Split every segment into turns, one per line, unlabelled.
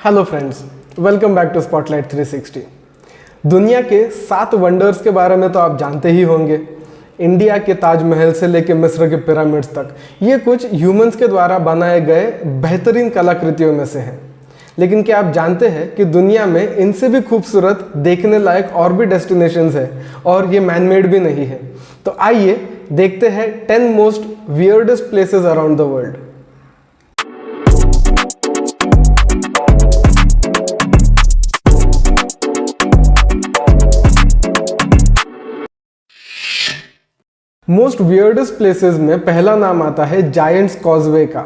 Hello friends, welcome back to spotlight 360। दुनिया के 7 wonders के बारे में तो आप जानते ही होंगे। इंडिया के ताजमहल से लेकर मिस्र के पिरामिड्स तक, ये कुछ ह्यूमंस के द्वारा बनाए गए बेहतरीन कलाकृतियों में से हैं। लेकिन क्या आप जानते हैं कि दुनिया में इनसे भी खूबसूरत देखने लायक और भी डेस्टिनेशंस है और ये मैनमेड भी नहीं है। तो आइए देखते हैं 10 most weirdest places around the world. Most weirdest places में पहला नाम आता है जायंट्स कॉजवे का।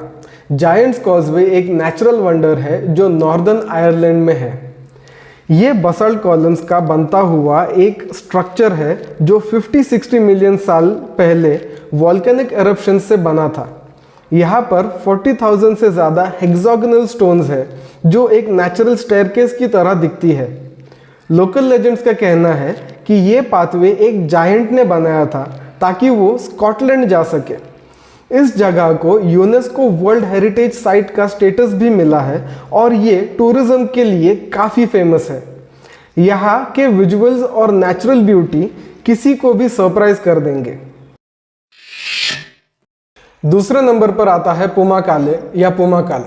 जायंट्स कॉजवे एक नेचुरल वंडर है जो नॉर्दर्न आयरलैंड में है। ये बसल्ट कॉलम्स का बनता हुआ एक स्ट्रक्चर है जो 50-60 मिलियन साल पहले वॉल्केनिक एरप्शन से बना था। यहाँ पर 40,000 से ज़्यादा हेक्सागोनल स्टोन्स है जो एक नेचुरल स्टेयरकेस की तरह दिखती है। लोकल लेजेंड्स का कहना है कि ये पाथवे एक जायंट ने बनाया था ताकि वो स्कॉटलैंड जा सके। इस जगह को यूनेस्को वर्ल्ड हेरिटेज साइट का स्टेटस भी मिला है और ये टूरिज्म के लिए काफ़ी फेमस है। यहाँ के विजुअल्स और नेचुरल ब्यूटी किसी को भी सरप्राइज कर देंगे। दूसरे नंबर पर आता है पुमाकाले या पुमाकाल,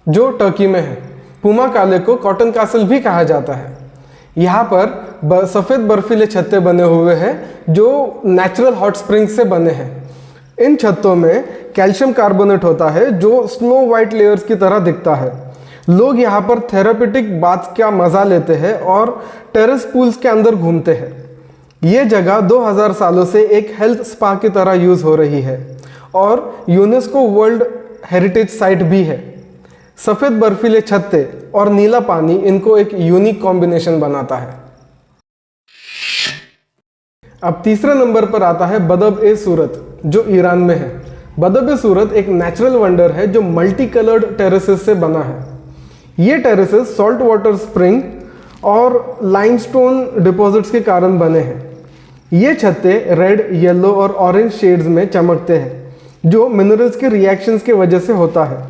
जो टर्की में है। पुमाकाले को कॉटन कासल भी कहा जाता है। यहाँ पर सफ़ेद बर्फीले छत्ते बने हुए हैं जो नेचुरल हॉट स्प्रिंग से बने हैं। इन छत्तों में कैल्शियम कार्बोनेट होता है जो स्नो वाइट लेयर्स की तरह दिखता है। लोग यहाँ पर थेरापेटिक बाथ का मज़ा लेते हैं और टेरेस पूल्स के अंदर घूमते हैं। ये जगह 2000 सालों से एक हेल्थ स्पा की तरह यूज़ हो रही है और यूनेस्को वर्ल्ड हेरिटेज साइट भी है। सफ़ेद बर्फीले छत्ते और नीला पानी इनको एक यूनिक कॉम्बिनेशन बनाता है। अब तीसरे नंबर पर आता है बदब-ए-सूरत, जो ईरान में है। बदब-ए-सूरत एक नेचुरल वंडर है जो मल्टी कलर्ड टेरेसेस से बना है। ये टेरेसेस सॉल्ट वाटर स्प्रिंग और लाइमस्टोन डिपॉजिट्स के कारण बने हैं। ये छत्ते रेड, येलो और ऑरेंज शेड्स में चमकते हैं जो मिनरल्स के रिएक्शंस की वजह से होता है।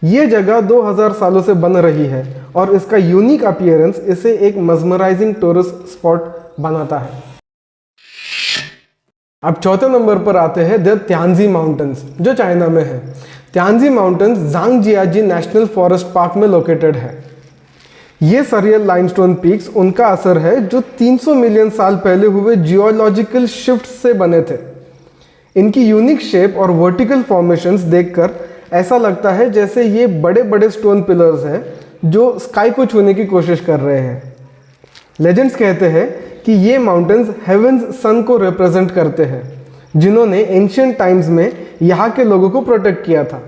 ये जगह 2000 सालों से बन रही है और इसका यूनिक अपीयरेंस इसे एक मस्मराइजिंग टूरिस्ट स्पॉट बनाता है। अब चौथे नंबर पर आते हैं द त्यांजी माउंटेन्स, जो चाइना में है। Tianzi mountains Zhangjiajie national forest park में लोकेटेड है। ये सरियल लाइमस्टोन पीक्स उनका असर है जो 300 मिलियन साल पहले हुए जियोलॉजिकल शिफ्ट से बने थे। इनकी यूनिक शेप और वर्टिकल फॉर्मेशंस देखकर ऐसा लगता है जैसे ये बड़े बड़े स्टोन पिलर्स हैं जो स्काई को छूने की कोशिश कर रहे हैं। लेजेंड्स कहते हैं कि ये माउंटेन्स हेवेंस सन को रिप्रेजेंट करते हैं, जिन्होंने एंशिएंट टाइम्स में यहाँ के लोगों को प्रोटेक्ट किया था।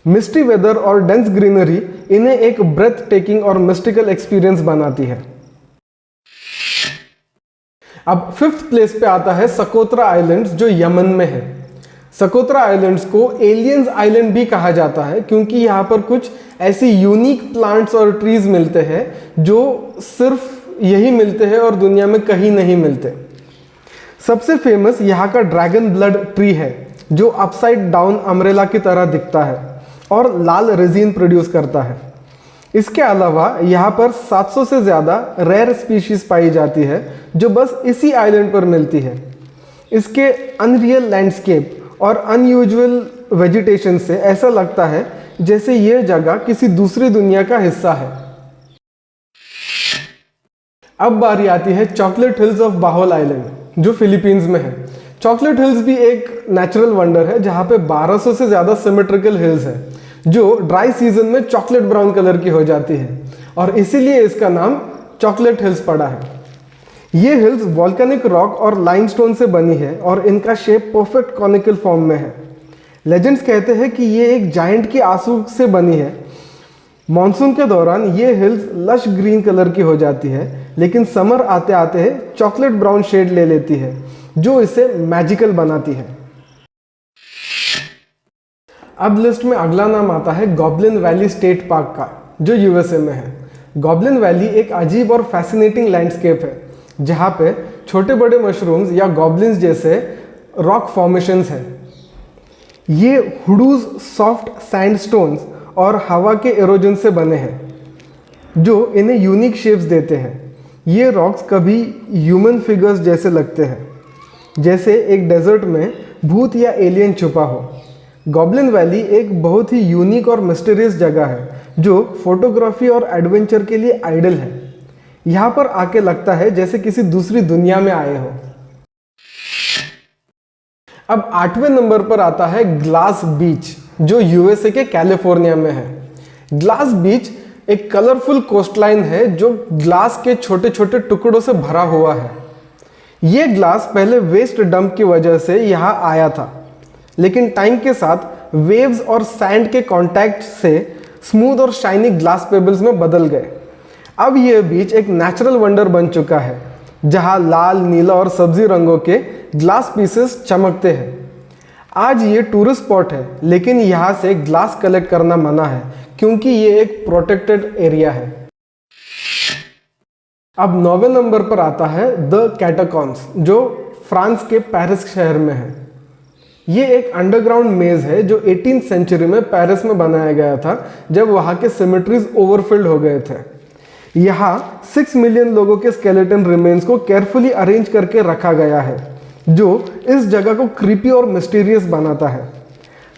मिस्टी वेदर और डेंस ग्रीनरी इन्हें एक ब्रेथ टेकिंग और मिस्टिकल एक्सपीरियंस बनाती है। अब 5th प्लेस पे आता है सकोत्रा आइलैंड्स, जो यमन में है। सकोत्रा आइलैंड्स को एलियंस आइलैंड भी कहा जाता है क्योंकि यहाँ पर कुछ ऐसी यूनिक प्लांट्स और ट्रीज मिलते हैं जो सिर्फ यही मिलते हैं और दुनिया में कहीं नहीं मिलते। सबसे फेमस यहाँ का ड्रैगन ब्लड ट्री है जो अपसाइड डाउन अम्ब्रेला की तरह दिखता है और लाल रेजिन प्रोड्यूस करता है। इसके अलावा यहाँ पर 700 से ज़्यादा रेयर स्पीशीज पाई जाती है जो बस इसी आइलैंड पर मिलती है। इसके अनरियल लैंडस्केप और अनयूजुअल वेजिटेशन से ऐसा लगता है जैसे यह जगह किसी दूसरी दुनिया का हिस्सा है। अब बारी आती है चॉकलेट हिल्स ऑफ बाहोल आइलैंड, जो फिलीपींस में है। चॉकलेट हिल्स भी एक नेचुरल वंडर है जहाँ पे 1200 से ज़्यादा सिमेट्रिकल हिल्स है जो ड्राई सीजन में चॉकलेट ब्राउन कलर की हो जाती है और इसीलिए इसका नाम चॉकलेट हिल्स पड़ा है। ये हिल्स वॉल्केनिक रॉक और लाइमस्टोन से बनी है और इनका शेप परफेक्ट कॉनिकल फॉर्म में है। लेजेंड्स कहते हैं कि ये एक जायंट की आंसू से बनी है। मॉनसून के दौरान ये हिल्स लश ग्रीन कलर की हो जाती है, लेकिन समर आते आते चॉकलेट ब्राउन शेड ले लेती है जो इसे मैजिकल बनाती है। अब लिस्ट में अगला नाम आता है गॉबलिन वैली स्टेट पार्क का, जो यूएसए में है। गॉबलिन वैली एक अजीब और फैसिनेटिंग लैंडस्केप है जहाँ पे छोटे बड़े मशरूम्स या गॉबलिन्स जैसे रॉक फॉर्मेशंस हैं। ये हुडूज सॉफ्ट सैंडस्टोन्स और हवा के एरोजन से बने हैं। जो इन्हें यूनिक शेप्स देते हैं। ये रॉक्स कभी ह्यूमन फिगर्स जैसे लगते हैं, जैसे एक डेजर्ट में भूत या एलियन छुपा हो। गॉब्लिन वैली एक बहुत ही यूनिक और मिस्टीरियस जगह है जो फोटोग्राफी और एडवेंचर के लिए आइडल है। यहाँ पर आके लगता है जैसे किसी दूसरी दुनिया में आए हो। अब 8वें नंबर पर आता है ग्लास बीच, जो यूएसए के कैलिफोर्निया में है। ग्लास बीच एक कलरफुल कोस्टलाइन है जो ग्लास के छोटे छोटे टुकड़ों से भरा हुआ है। यह ग्लास पहले वेस्ट डंप की वजह से यहाँ आया था, लेकिन टाइम के साथ वेव्स और सैंड के कांटेक्ट से स्मूथ और शाइनी ग्लास पेबल्स में बदल गए। अब यह बीच एक नेचुरल वंडर बन चुका है, जहां लाल, नीला और सब्जी रंगों के ग्लास पीसेस चमकते हैं। आज ये टूरिस्ट स्पॉट है, लेकिन यहाँ से ग्लास कलेक्ट करना मना है क्योंकि ये एक प्रोटेक्टेड एरिया है। अब 9वें नंबर पर आता है द कैटाकॉम्ब्स, जो फ्रांस के पेरिस शहर में है। ये एक अंडरग्राउंड मेज है जो 18th सेंचुरी में पेरिस में बनाया गया था, जब वहाँ के सिमेट्रीज ओवरफिल्ड हो गए थे। यहाँ 6 मिलियन लोगों के स्केलेटन रिमेन्स को केयरफुली अरेंज करके रखा गया है, जो इस जगह को क्रीपी और मिस्टीरियस बनाता है।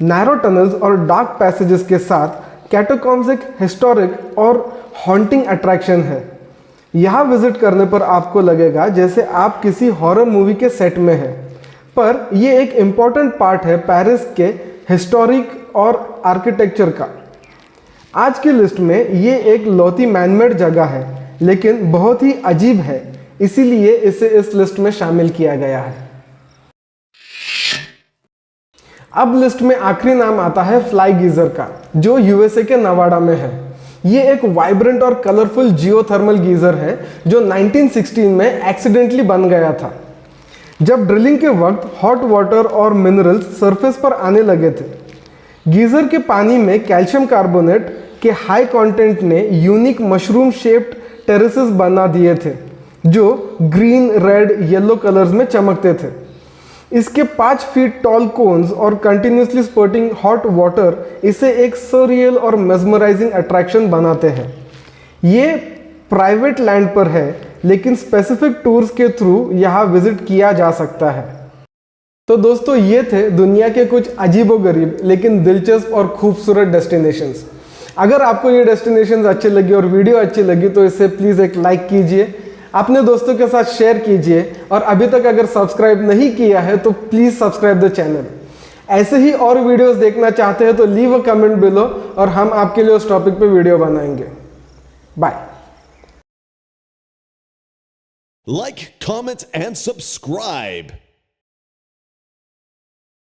नैरो टनल्स और डार्क पैसेजेस के साथ कैटाकॉम्ब्स एक हिस्टोरिक और हॉन्टिंग अट्रैक्शन है। यहाँ विजिट करने पर आपको लगेगा जैसे आप किसी हॉरर मूवी के सेट में हैं, पर यह एक इम्पॉर्टेंट पार्ट है पेरिस के हिस्टोरिक और आर्किटेक्चर का। आज की लिस्ट में ये एक लौती मैनमेड जगह है, लेकिन बहुत ही अजीब है, इसीलिए इसे इस लिस्ट में शामिल किया गया है। अब लिस्ट में आखिरी नाम आता है फ्लाई गीजर का, जो यूएसए के नवाडा में है। ये एक वाइब्रेंट और कलरफुल जियोथर्मल गीजर है जो 1916 में एक्सीडेंटली बन गया था, जब ड्रिलिंग के वक्त हॉट वाटर और मिनरल्स सरफेस पर आने लगे थे। गीजर के पानी में कैल्शियम कार्बोनेट के हाई कंटेंट ने यूनिक मशरूम शेप्ड टेरेसेस बना दिए थे, जो ग्रीन, रेड, येलो कलर्स में चमकते थे। इसके 5 फीट टॉल कोन्स और कंटिन्यूसली स्पर्टिंग हॉट वाटर इसे एक सरियल और मेस्मराइजिंग अट्रैक्शन बनाते हैं। ये प्राइवेट लैंड पर है, लेकिन स्पेसिफिक टूर्स के थ्रू यहाँ विजिट किया जा सकता है। तो दोस्तों, ये थे दुनिया के कुछ अजीबोगरीब लेकिन दिलचस्प और खूबसूरत डेस्टिनेशंस। अगर आपको ये डेस्टिनेशंस अच्छे लगे और वीडियो अच्छी लगी तो इसे प्लीज़ एक लाइक कीजिए, अपने दोस्तों के साथ शेयर कीजिए, और अभी तक अगर सब्सक्राइब नहीं किया है तो प्लीज़ सब्सक्राइब द चैनल। ऐसे ही और वीडियोस देखना चाहते हैं तो लीव अ कमेंट बिलो और हम आपके लिए उस टॉपिक पे वीडियो बनाएंगे। Bye.
Like, comment, and subscribe.